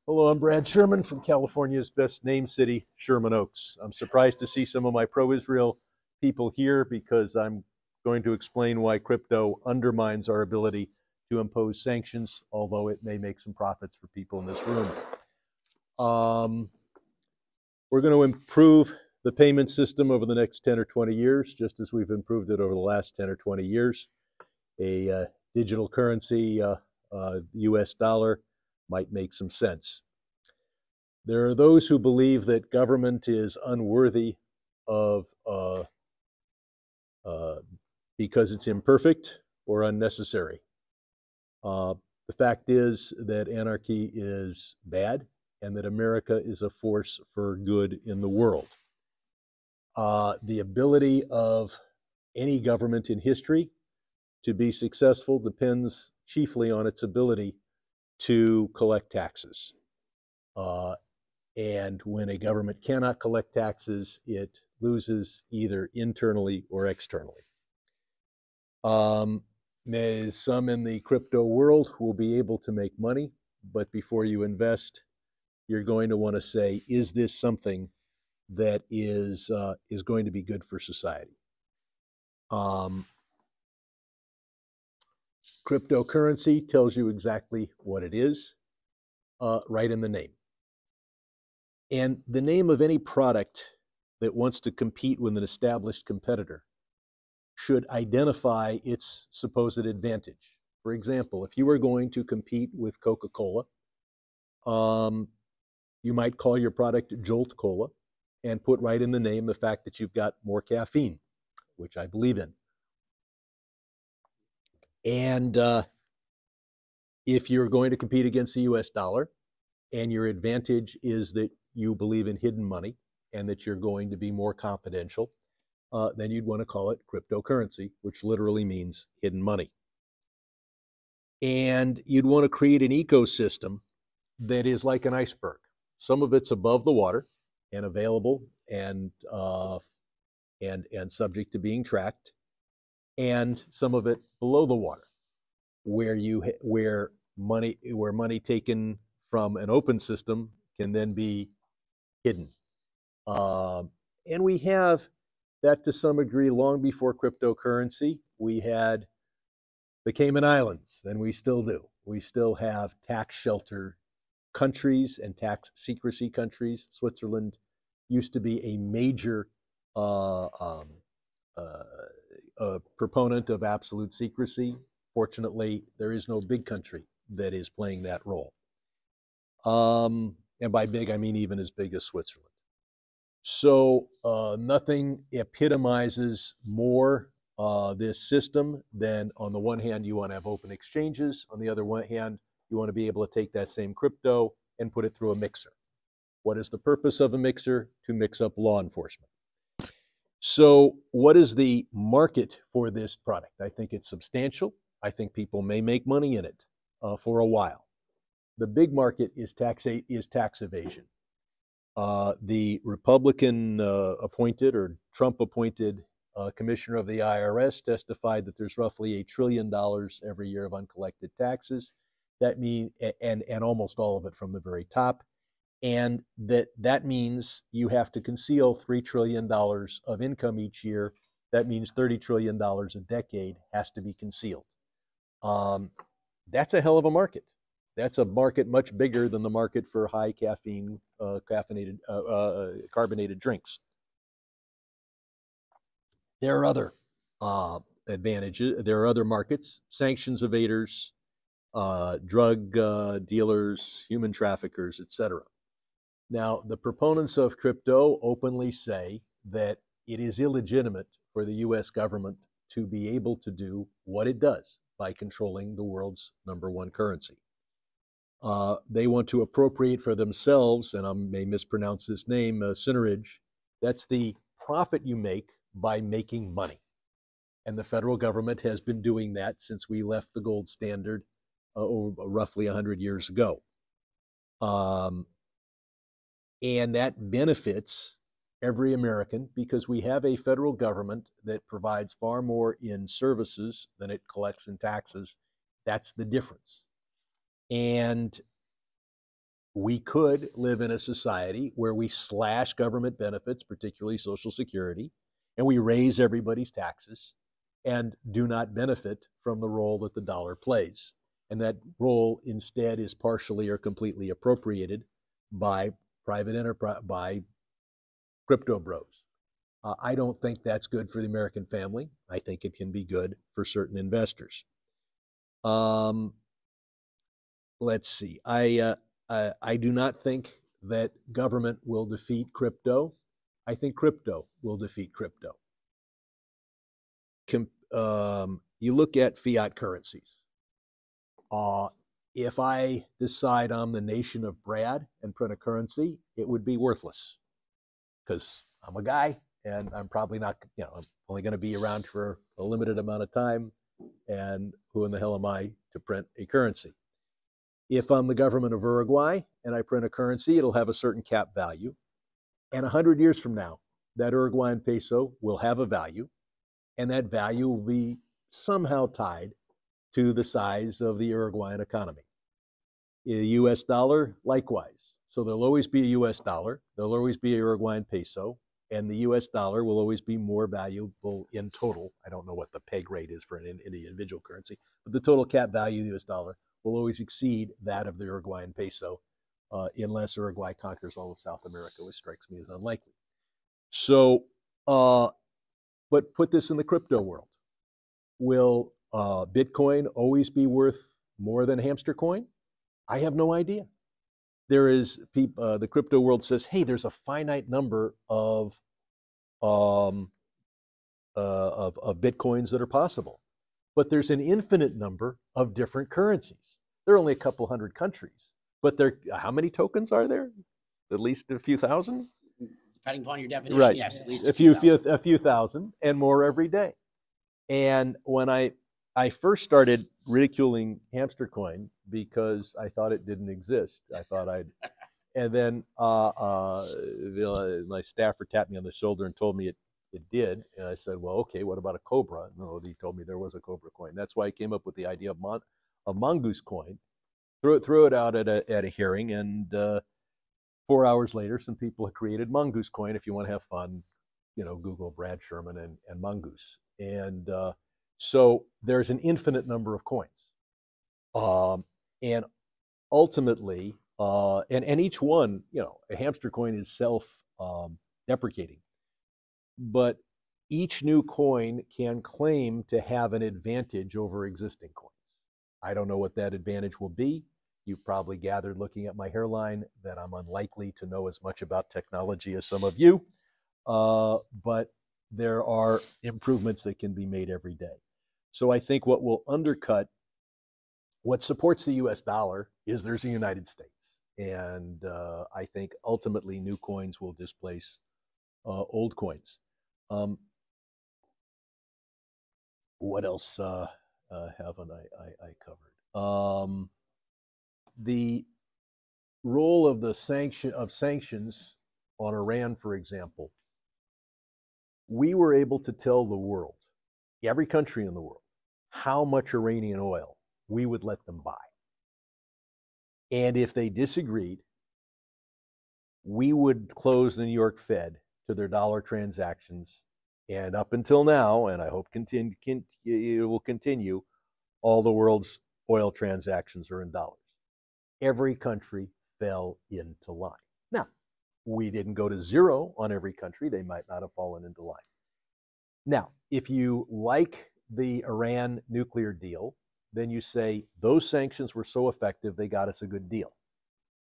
Hello, I'm Brad Sherman from California's best named city, Sherman Oaks. I'm surprised to see some of my pro-Israel people here because I'm going to explain why crypto undermines our ability to impose sanctions, although it may make some profits for people in this room. We're going to improve the payment system over the next 10 or 20 years, just as we've improved it over the last 10 or 20 years. A digital currency, US dollar, might make some sense. There are those who believe that government is unworthy of because it's imperfect or unnecessary. The fact is that anarchy is bad and that America is a force for good in the world. The ability of any government in history to be successful depends chiefly on its ability to collect taxes. And when a government cannot collect taxes, it loses either internally or externally. Some in the crypto world will be able to make money, but before you invest, you're going to want to say, is this something that is going to be good for society? Cryptocurrency tells you exactly what it is, right in the name. And the name of any product that wants to compete with an established competitor should identify its supposed advantage. For example, if you were going to compete with Coca-Cola, you might call your product Jolt Cola and put right in the name the fact that you've got more caffeine, which I believe in. And if you're going to compete against the US dollar and your advantage is that you believe in hidden money and that you're going to be more confidential, then you'd want to call it cryptocurrency, which literally means hidden money. And you'd want to create an ecosystem that is like an iceberg. Some of it's above the water and available and subject to being tracked, and some of it below the water, where money taken from an open system can then be hidden. And we have that to some degree long before cryptocurrency. We had the Cayman Islands, and we still do. We still have tax shelter countries and tax secrecy countries. Switzerland used to be a major proponent of absolute secrecy. Fortunately, there is no big country that is playing that role. And by big, I mean even as big as Switzerland. So nothing epitomizes more this system than, on the one hand, you want to have open exchanges. On the other hand, you want to be able to take that same crypto and put it through a mixer. What is the purpose of a mixer? To mix up law enforcement. So what is the market for this product? I think it's substantial. I think people may make money in it for a while. The big market is tax evasion. The Republican appointed or Trump appointed commissioner of the IRS testified that there's roughly $1 trillion every year of uncollected taxes. That means, and almost all of it from the very top, and that means you have to conceal $3 trillion of income each year. That means $30 trillion a decade has to be concealed. That's a hell of a market. That's a market much bigger than the market for high caffeine, carbonated drinks. There are other advantages. There are other markets: sanctions evaders, drug dealers, human traffickers, etc. Now, the proponents of crypto openly say that it is illegitimate for the U.S. government to be able to do what it does by controlling the world's #1 currency. They want to appropriate for themselves, and I may mispronounce this name, Cinerage. That's the profit you make by making money. And the federal government has been doing that since we left the gold standard roughly 100 years ago. And that benefits every American because we have a federal government that provides far more in services than it collects in taxes. That's the difference. And we could live in a society where we slash government benefits, particularly Social Security, and we raise everybody's taxes and do not benefit from the role that the dollar plays. And that role instead is partially or completely appropriated by private enterprise, by crypto bros. I don't think that's good for the American family. I think it can be good for certain investors. Let's see. I do not think that government will defeat crypto. I think crypto will defeat crypto. You look at fiat currencies. If I decide I'm the nation of Brad and print a currency, it would be worthless because I'm a guy and I'm probably not, I'm only going to be around for a limited amount of time. And who in the hell am I to print a currency? If I'm the government of Uruguay and I print a currency, it'll have a certain cap value. And 100 years from now, that Uruguayan peso will have a value, and that value will be somehow tied to the size of the Uruguayan economy. The US dollar, likewise. So there'll always be a US dollar, there'll always be a Uruguayan peso, and the US dollar will always be more valuable in total. I don't know what the peg rate is for an individual currency, but the total cap value of the US dollar will always exceed that of the Uruguayan peso, unless Uruguay conquers all of South America, which strikes me as unlikely. So, but put this in the crypto world. Will Bitcoin always be worth more than hamster coin? I have no idea. There is the crypto world says, hey, there's a finite number of Bitcoins that are possible, but there's an infinite number of different currencies. There are only a couple hundred countries, but how many tokens are there? At least a few thousand? Depending upon your definition, right. Yes, at least a few thousand and more every day. And when I first started ridiculing hamster coin because I thought it didn't exist. And then my staffer tapped me on the shoulder and told me it did. And I said, well, okay, what about a cobra? No, he told me there was a cobra coin. That's why I came up with the idea of mongoose coin. Threw it out at a hearing, and 4 hours later, some people had created mongoose coin. If you want to have fun, Google Brad Sherman and mongoose. And so there's an infinite number of coins. And ultimately, and each one, a hamster coin is self-deprecating. But each new coin can claim to have an advantage over existing coins. I don't know what that advantage will be. You've probably gathered looking at my hairline that I'm unlikely to know as much about technology as some of you. But there are improvements that can be made every day. So I think what will undercut what supports the US dollar is there's a United States. And I think ultimately new coins will displace old coins. What else haven't I covered? The role of sanctions on Iran, for example. We were able to tell the world, every country in the world, how much Iranian oil we would let them buy. And if they disagreed, we would close the New York Fed to their dollar transactions. And up until now, and I hope it will continue, all the world's oil transactions are in dollars. Every country fell into line. Now, we didn't go to zero on every country. They might not have fallen into line. Now, if you like the Iran nuclear deal, then you say those sanctions were so effective, they got us a good deal.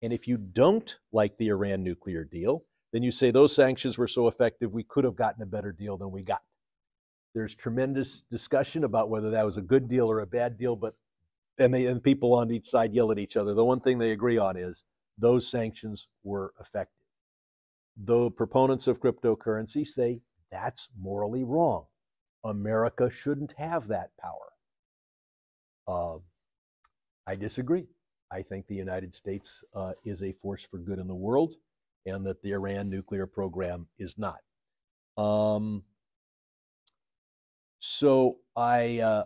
And if you don't like the Iran nuclear deal, then you say those sanctions were so effective, we could have gotten a better deal than we got. There's tremendous discussion about whether that was a good deal or a bad deal, and people on each side yell at each other. The one thing they agree on is those sanctions were effective. The proponents of cryptocurrency say that's morally wrong. America shouldn't have that power. I disagree. I think the United States is a force for good in the world, and that the Iran nuclear program is not. So I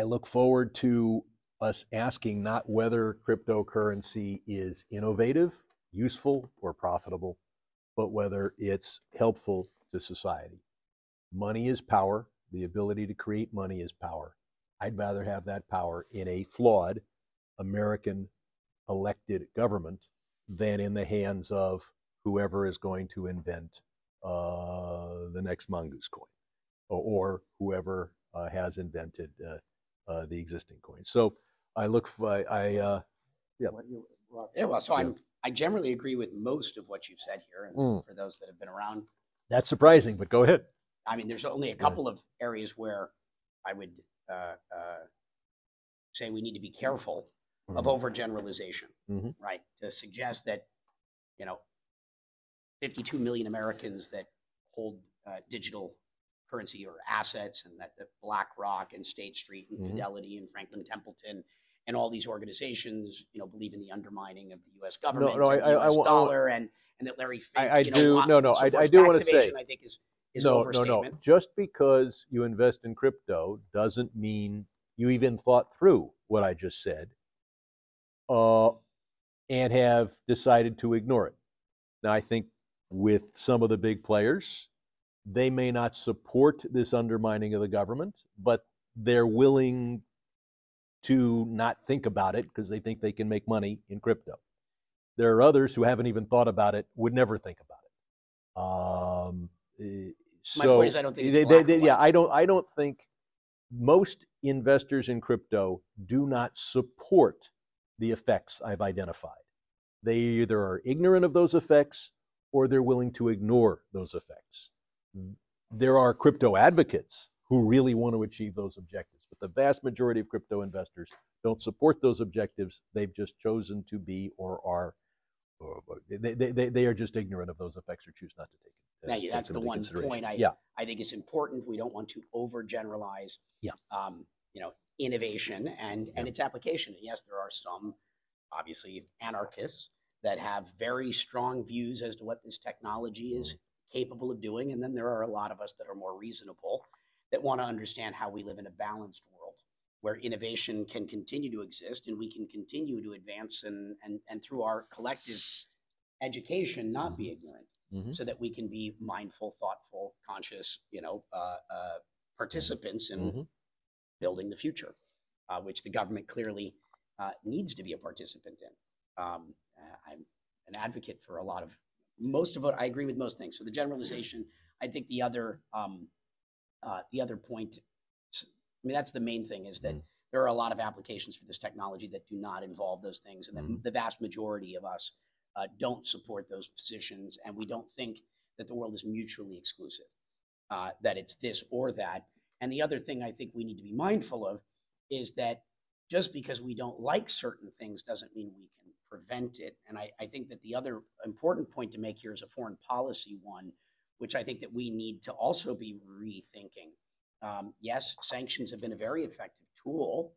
look forward to us asking not whether cryptocurrency is innovative, useful, or profitable, but whether it's helpful to society. Money is power. The ability to create money is power. I'd rather have that power in a flawed American elected government than in the hands of whoever is going to invent the next mongoose coin, or whoever has invented the existing coin. So I look for, yeah. Yeah, well, so I generally agree with most of what you've said here, and for those that have been around. That's surprising, but go ahead. I mean, there's only a couple of areas where I would say we need to be careful of overgeneralization, right? To suggest that, 52 million Americans that hold digital currency or assets, and that BlackRock and State Street and Fidelity and Franklin Templeton and all these organizations, believe in the undermining of the U.S. government, and the U.S. dollar, and that Larry Fink, I do want to say, I think is no, an overstatement. no. Just because you invest in crypto doesn't mean you even thought through what I just said, and have decided to ignore it. Now, I think with some of the big players, they may not support this undermining of the government, but they're willing to not think about it because they think they can make money in crypto. There are others who haven't even thought about it, would never think about it. My point is, I don't think I don't think most investors in crypto do not support the effects I've identified. They either are ignorant of those effects or they're willing to ignore those effects. There are crypto advocates who really want to achieve those objectives, but the vast majority of crypto investors don't support those objectives. They've just chosen to be they are just ignorant of those effects or choose not to take it. Thank you. That's the one point I think is important. We don't want to overgeneralize innovation and its application. And yes, there are some, obviously, anarchists that have very strong views as to what this technology is capable of doing. And then there are a lot of us that are more reasonable, that want to understand how we live in a balanced world where innovation can continue to exist and we can continue to advance and through our collective education, not be ignorant, so that we can be mindful, thoughtful, conscious, participants in building the future, which the government clearly needs to be a participant in. I'm an advocate for a lot of most of it. I agree with most things. So the generalization, I think the other point, I mean, that's the main thing, is that there are a lot of applications for this technology that do not involve those things. And then the vast majority of us don't support those positions. And we don't think that the world is mutually exclusive, that it's this or that. And the other thing I think we need to be mindful of is that just because we don't like certain things doesn't mean we can prevent it. And I think that the other important point to make here is a foreign policy one, which I think that we need to also be rethinking. Yes, sanctions have been a very effective tool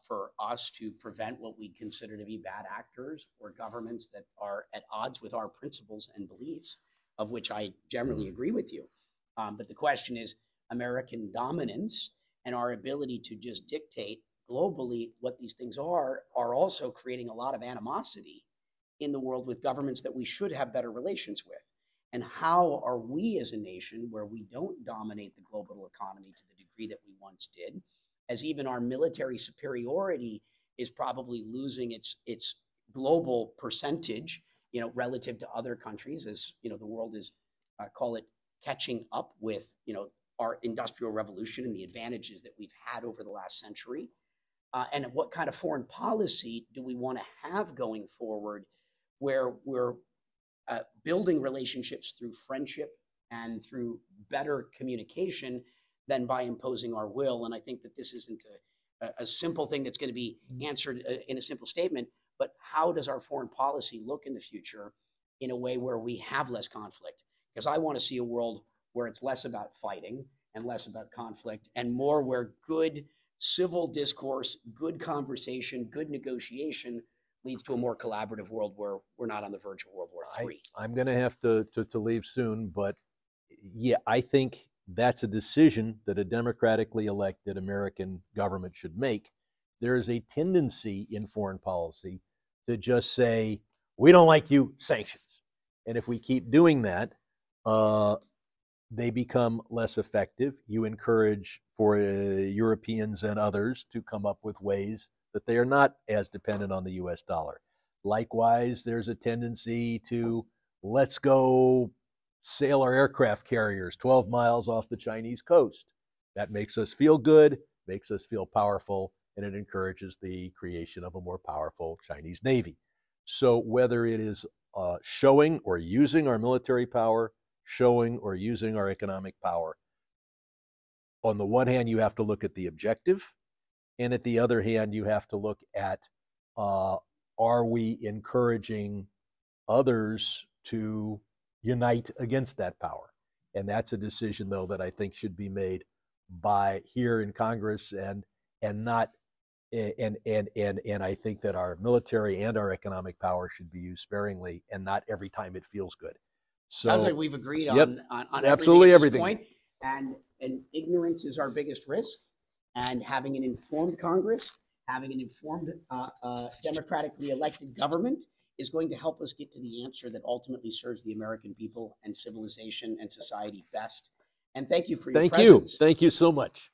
for us to prevent what we consider to be bad actors or governments that are at odds with our principles and beliefs, of which I generally agree with you. But the question is, American dominance and our ability to just dictate globally what these things are also creating a lot of animosity in the world with governments that we should have better relations with. And how are we as a nation, where we don't dominate the global economy to the degree that we once did, as even our military superiority is probably losing its global percentage, relative to other countries, as the world is call it catching up with our industrial revolution and the advantages that we've had over the last century. And what kind of foreign policy do we want to have going forward, where we're building relationships through friendship and through better communication than by imposing our will? And I think that this isn't a simple thing that's going to be answered in a simple statement, but how does our foreign policy look in the future in a way where we have less conflict? Because I want to see a world where it's less about fighting and less about conflict, and more where good civil discourse, good conversation, good negotiation leads to a more collaborative world where we're not on the verge of World War III. I'm going to have to leave soon, but yeah, I think that's a decision that a democratically elected American government should make. there is a tendency in foreign policy to just say, we don't like you, sanctions. And if we keep doing that, they become less effective. You encourage for Europeans and others to come up with ways that they are not as dependent on the US dollar. Likewise, there's a tendency to let's go sail our aircraft carriers 12 miles off the Chinese coast. That makes us feel good, makes us feel powerful, and it encourages the creation of a more powerful Chinese Navy. So whether it is showing or using our military power, showing or using our economic power, on the one hand, you have to look at the objective, and at the other hand, you have to look at are we encouraging others to unite against that power? And that's a decision, though, that I think should be made by here in Congress and not and I think that our military and our economic power should be used sparingly and not every time it feels good. So sounds like we've agreed yep, on absolutely everything. Point. And ignorance is our biggest risk. And having an informed Congress, having an informed democratically elected government is going to help us get to the answer that ultimately serves the American people and civilization and society best. And thank you for your presence. Thank you so much.